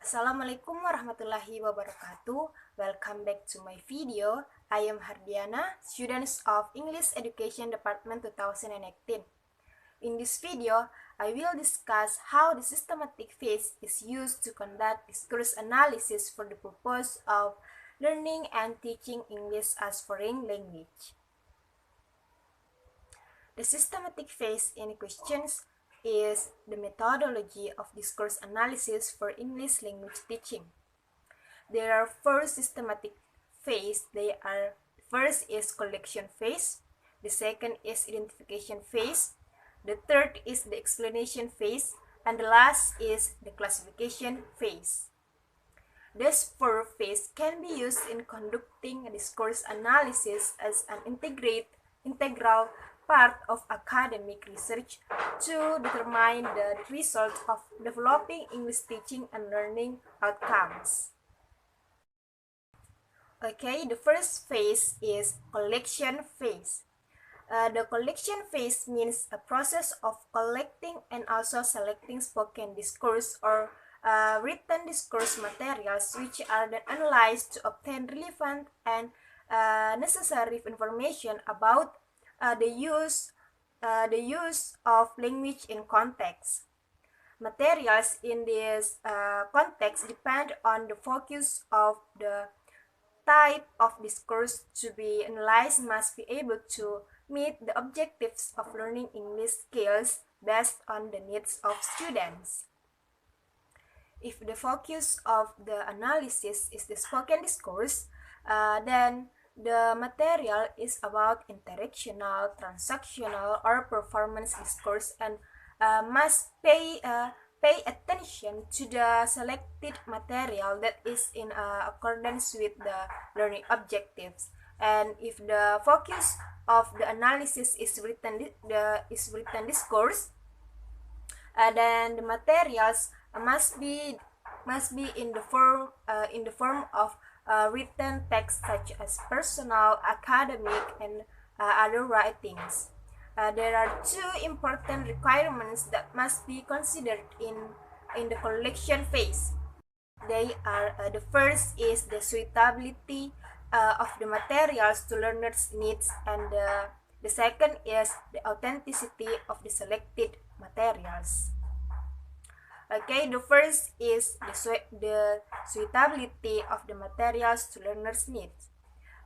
Assalamualaikum warahmatullahi wabarakatuh. Welcome back to my video. I am Hardiana, students of English Education Department 2018. In this video, I will discuss how the systematic phase is used to conduct discourse analysis for the purpose of learning and teaching English as foreign language. The systematic phase in questions is the methodology of discourse analysis for English language teaching. There are four systematic phases. First is collection phase, the second is identification phase, the third is the explanation phase, and the last is the classification phase. These four phases can be used in conducting a discourse analysis as an integral part of academic research to determine the result of developing English teaching and learning outcomes. Okay, the first phase is collection phase. The collection phase means a process of collecting and also selecting spoken discourse or written discourse materials which are then analyzed to obtain relevant and necessary information about the use of language in context. Materials in this context depend on the focus of the type of discourse to be analyzed must be able to meet the objectives of learning English skills based on the needs of students. If the focus of the analysis is the spoken discourse, then the material is about interactional, transactional, or performance discourse and must pay attention to the selected material that is in accordance with the learning objectives. And if the focus of the analysis is written discourse, then the materials must be in the form of written text such as personal, academic, and other writings. There are two important requirements that must be considered in the collection phase. They are the first is the suitability of the materials to learners' needs, and the second is the authenticity of the selected materials. Okay, the first is the suitability of the materials to learners' needs.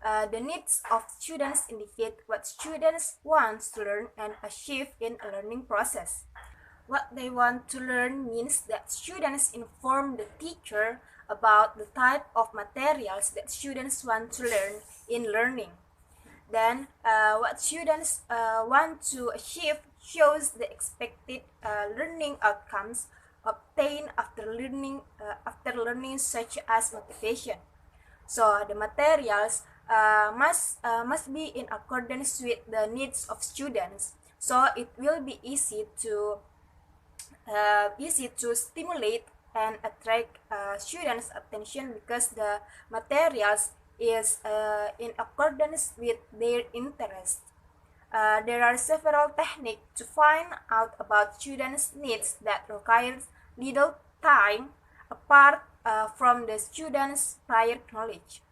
The needs of students indicate what students want to learn and achieve in a learning process. What they want to learn means that students inform the teacher about the type of materials that students want to learn in learning. Then, what students want to achieve shows the expected learning outcomes obtained after learning, such as motivation. So the materials must be in accordance with the needs of students. So it will be easy to stimulate and attract students' attention because the materials is in accordance with their interest. There are several techniques to find out about students' needs that requires little time apart from the students' prior knowledge.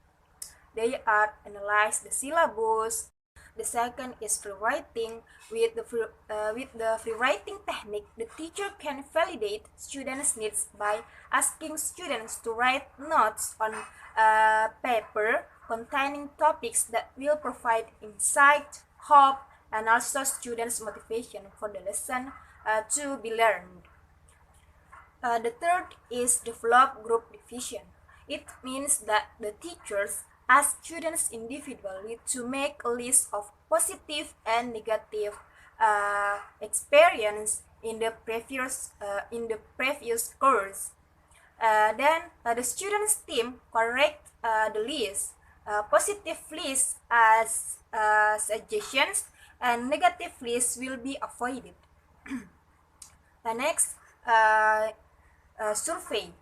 They are analyze the syllabus. The second is free writing. With the free writing technique, the teacher can validate students' needs by asking students to write notes on paper containing topics that will provide insight, hope, and also students' motivation for the lesson to be learned. The third is develop group division. It means that the teachers ask students individually to make a list of positive and negative experience in the previous course. Then the students team correct the list. Positive list as suggestions and negative lists will be avoided. Next, survey.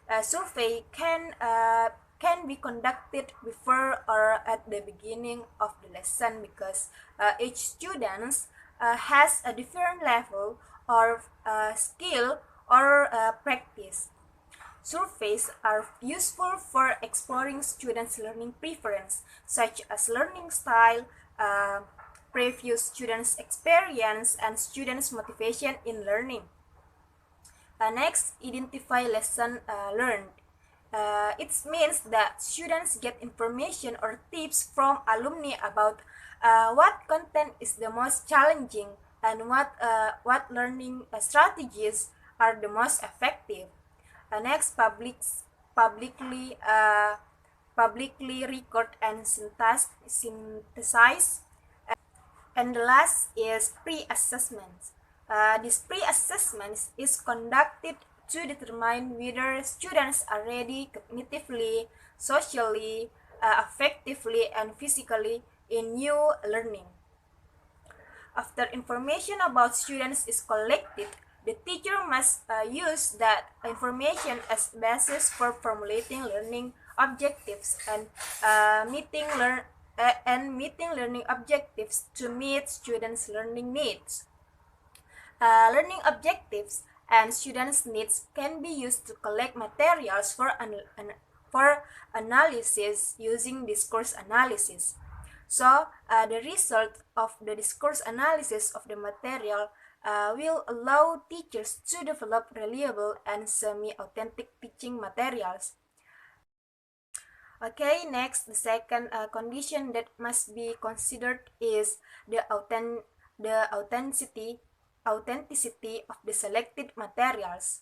A survey can be conducted before or at the beginning of the lesson because each student has a different level or skill or practice. surveys are useful for exploring students' learning preference, such as learning style, previous students' experience, and students' motivation in learning. Next, identify lesson learned. It means that students get information or tips from alumni about what content is the most challenging and what learning strategies are the most effective. Next, publicly publicly record and synthesize. And the last is pre-assessment. This pre-assessment is conducted to determine whether students are ready cognitively, socially, affectively, and physically in new learning. After information about students is collected, the teacher must use that information as basis for formulating learning objectives and meeting learning objectives to meet students' learning needs. Learning objectives and students' needs can be used to collect materials for analysis using discourse analysis. So, the result of the discourse analysis of the material will allow teachers to develop reliable and semi-authentic teaching materials. Okay, next, the second condition that must be considered is the authenticity of the selected materials.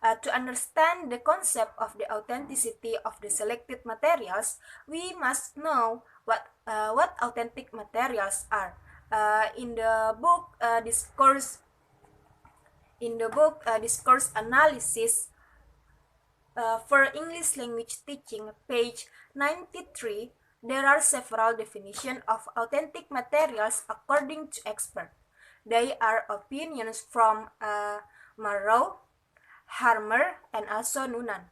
To understand the concept of the authenticity of the selected materials, we must know what authentic materials are. In the book Discourse Analysis for English language teaching, page 93, there are several definitions of authentic materials according to experts. They are opinions from Marrow, Harmer, and also Noonan.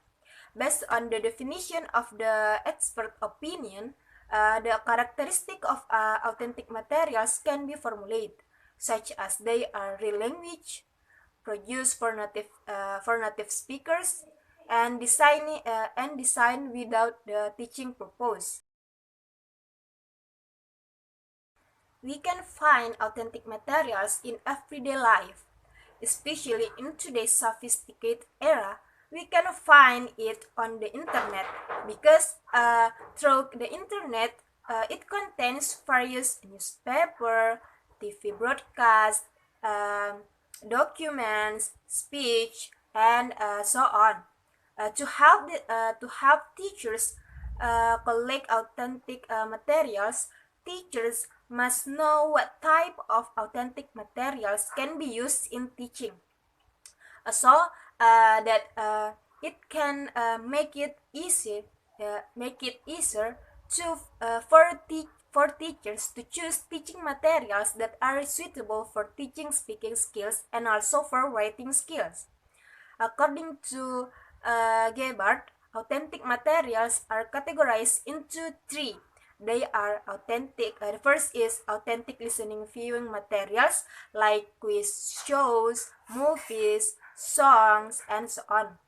Based on the definition of the expert opinion, the characteristic of authentic materials can be formulated, such as they are real language, produced for native speakers, and designed without the teaching purpose. We can find authentic materials in everyday life, especially in today's sophisticated era. We can find it on the internet because through the internet, it contains various newspaper, TV broadcasts, documents, speech, and so on. To help teachers collect authentic materials, teachers must know what type of authentic materials can be used in teaching, so that it can make it easier to for teachers to choose teaching materials that are suitable for teaching speaking skills and also for writing skills. According to Gebhardt, authentic materials are categorized into three. They are authentic. The first is authentic listening viewing materials like quiz shows, movies, songs, and so on.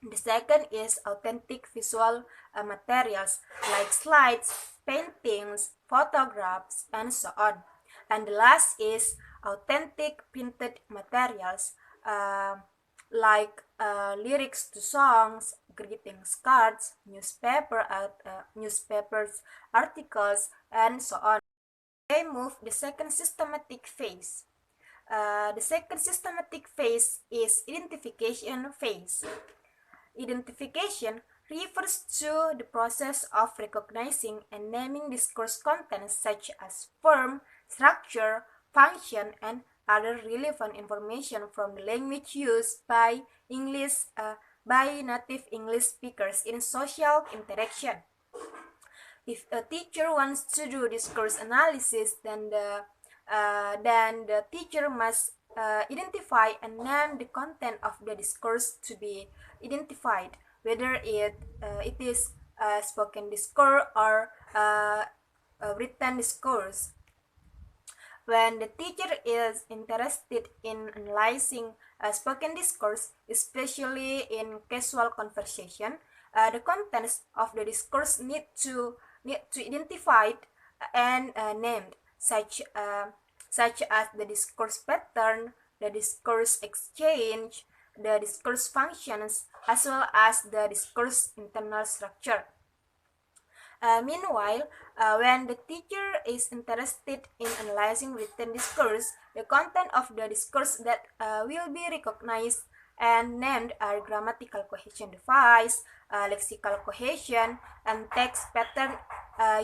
The second is authentic visual materials like slides, paintings, photographs, and so on. And the last is authentic printed materials like lyrics to songs, greetings cards, newspapers, articles, and so on. I move the second systematic phase. The second systematic phase is identification phase. Identification refers to the process of recognizing and naming discourse contents such as form, structure, function, and other relevant information from the language used by native English speakers in social interaction. If a teacher wants to do discourse analysis, then the teacher must identify and name the content of the discourse to be identified, whether it is spoken discourse or written discourse. When the teacher is interested in analyzing spoken discourse, especially in casual conversation, the contents of the discourse need to identified and named, such as the discourse pattern, the discourse exchange, the discourse functions, as well as the discourse internal structure. Meanwhile, when the teacher is interested in analyzing written discourse, the content of the discourse that will be recognized and named are grammatical cohesion device, lexical cohesion, and text pattern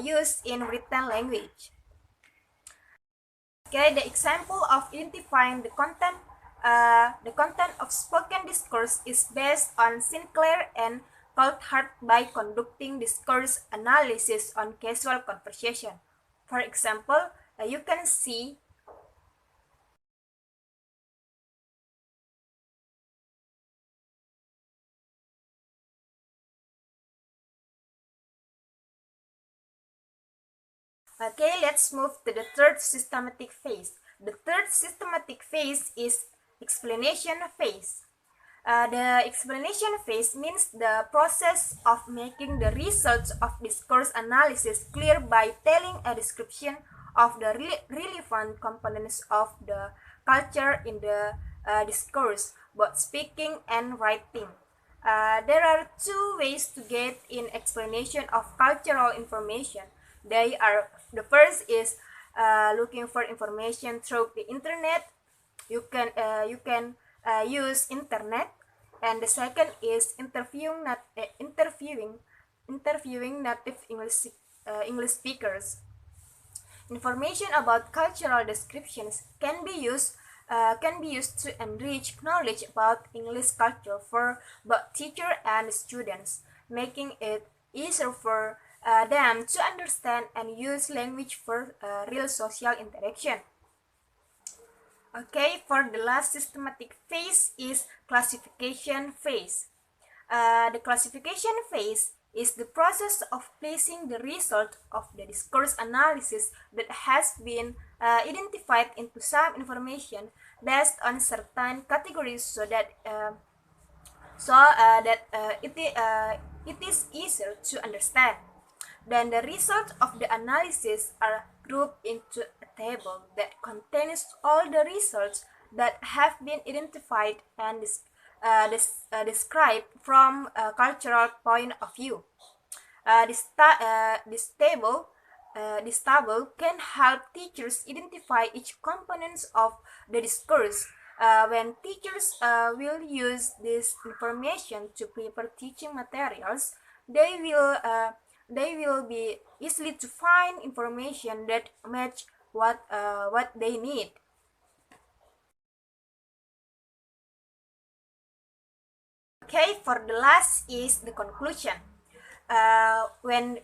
used in written language. Okay, the example of identifying the content of spoken discourse is based on Sinclair and Coulthard by conducting discourse analysis on casual conversation. For example, you can see Okay, let's move to the third systematic phase. The third systematic phase is explanation phase. The explanation phase means the process of making the results of discourse analysis clear by telling a description of the relevant components of the culture in the discourse, both speaking and writing. There are two ways to get in explanation of cultural information. The first is looking for information through the internet. You can use internet, and the second is interviewing native English speakers. Information about cultural descriptions can be used to enrich knowledge about English culture for both teacher and students, making it easier for them to understand and use language for real social interaction. Okay, for the last systematic phase is classification phase. The classification phase is the process of placing the result of the discourse analysis that has been identified into some information based on certain categories it is easier to understand. Then the results of the analysis are grouped into a table that contains all the results that have been identified and described from a cultural point of view. This table can help teachers identify each component of the discourse. When teachers will use this information to prepare teaching materials, they will be easily to find information that match what they need. Okay, for the last is the conclusion. When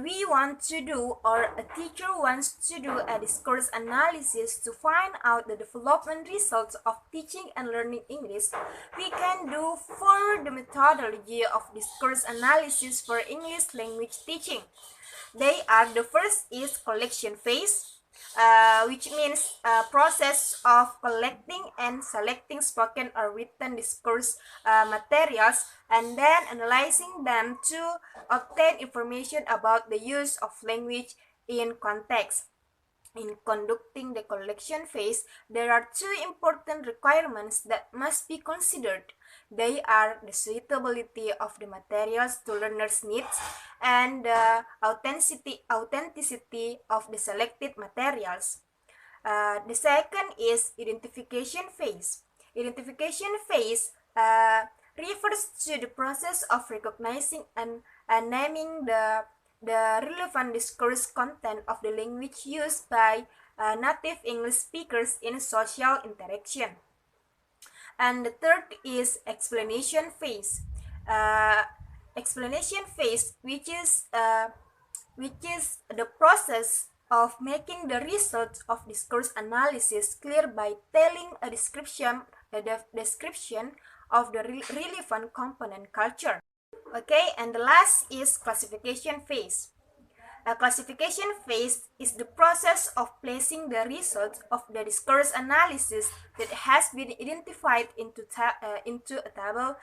we want to do, or a teacher wants to do, a discourse analysis to find out the development results of teaching and learning English, we can do follow the methodology of discourse analysis for English language teaching. They are: the first is collection phase, which means a process of collecting and selecting spoken or written discourse materials and then analyzing them to obtain information about the use of language in context. In conducting the collection phase, there are two important requirements that must be considered. They are the suitability of the materials to learners' needs and the authenticity of the selected materials. The second is identification phase. Identification phase refers to the process of recognizing and naming the relevant discourse content of the language used by native English speakers in social interaction. And the third is explanation phase. Explanation phase, which is the process of making the results of discourse analysis clear by telling a description of the relevant component culture. Okay, and the last is classification phase. A classification phase is the process of placing the results of the discourse analysis that has been identified into a table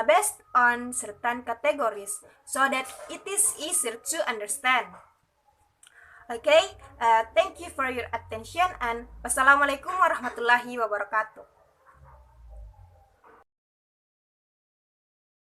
based on certain categories so that it is easier to understand. Okay, thank you for your attention and wassalamualaikum warahmatullahi wabarakatuh.